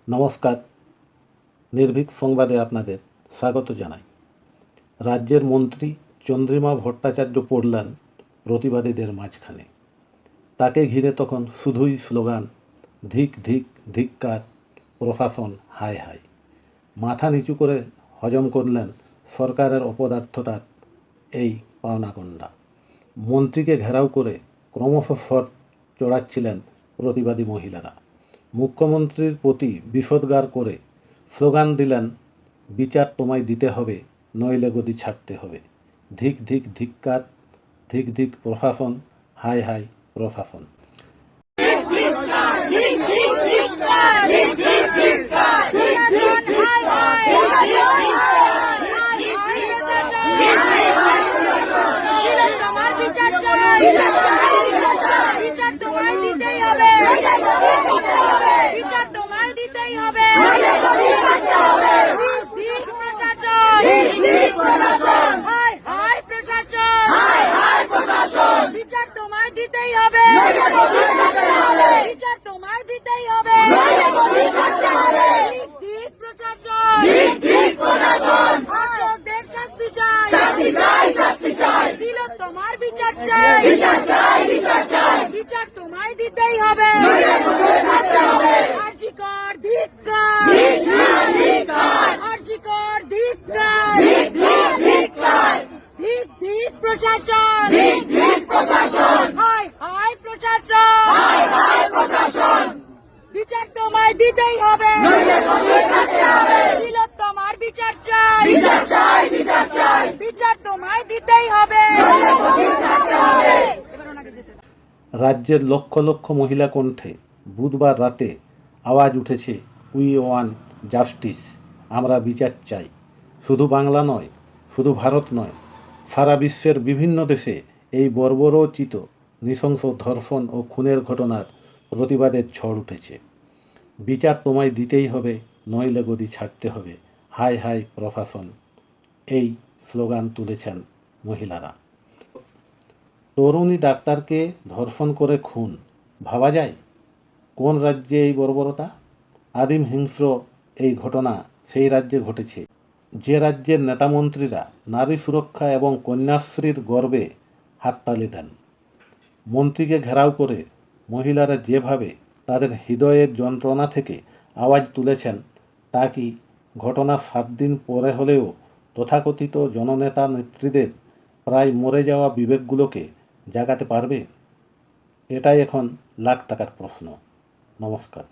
নমস্কার। নির্ভীক সংবাদে আপনাদের স্বাগত জানাই। রাজ্যের মন্ত্রী চন্দ্রিমা ভট্টাচার্য পড়লেন প্রতিবাদীদের মাঝখানে। তাকে ঘিরে তখন শুধুই স্লোগান, ধিক ধিক ধিক্কার, প্রশাসন হায় হায়। মাথা নিচু করে হজম করলেন সরকারের অপদার্থতার এই পাওনাগণ্ডা। মন্ত্রীকে ঘেরাও করে ক্রমশ স্বর চড়াচ্ছিলেন প্রতিবাদী মহিলারা। মুখ্যমন্ত্রীর প্রতি বিষোদ্গার করে স্লোগান দিলেন, বিচার তোমায় দিতে হবে, নইলে গদি ছাড়তে হবে। ধিক ধিক ধিক্কার, ধিক ধিক প্রশাসন, হায় হায় প্রশাসন। বিচার তোমায় দিতেই হবে, বিচার তোমায় দিতেই হবে, প্রশাসন শাসকদের শাস্তি চাই, শাস্তি চাই, দিল তোমার বিচার চাই, বিচার তোমায় দিতেই হবে, আরজি কর ধিক্কার, আরজি কর ধিক্কার, ধিক ধিক প্রশাসন, হায় হায় প্রশাসন, বিচার তোমায় দিতেই হবে, দিল তোমার বিচার চাই, বিচার তোমায় দিতেই হবে। রাজ্যের লক্ষ লক্ষ মহিলা কণ্ঠে বুধবার রাতে আওয়াজ উঠেছে, উই ওয়ান জাস্টিস, আমরা বিচার চাই। শুধু বাংলা নয়, শুধু ভারত নয়, সারা বিশ্বের বিভিন্ন দেশে এই বর্বরোচিত নৃশংস ধর্ষণ ও খুনের ঘটনার প্রতিবাদের ঝড় উঠেছে। বিচার তোমায় দিতেই হবে, নইলে গদি ছাড়তে হবে, হায় হায় প্রশাসন, এই স্লোগান তুলেছেন মহিলারা। তরুণী ডাক্তারকে ধর্ষণ করে খুন, ভাবা যায় কোন রাজ্যে এই বর্বরতা? আদিম হিংস্র এই ঘটনা সেই রাজ্যে ঘটেছে যে রাজ্যের নেতামন্ত্রীরা নারী সুরক্ষা এবং কন্যাশ্রীর গর্বে হাততালি দেন। মন্ত্রীকে ঘেরাও করে মহিলারা যেভাবে তাদের হৃদয়ের যন্ত্রণা থেকে আওয়াজ তুলেছেন, তা কি ঘটনার 7 দিন পরে হলেও তথাকথিত জননেতা নেত্রীদের প্রায় মরে যাওয়া বিবেকগুলোকে জাগাতে পারবে? এটাই এখন লাখ টাকার প্রশ্ন। নমস্কার।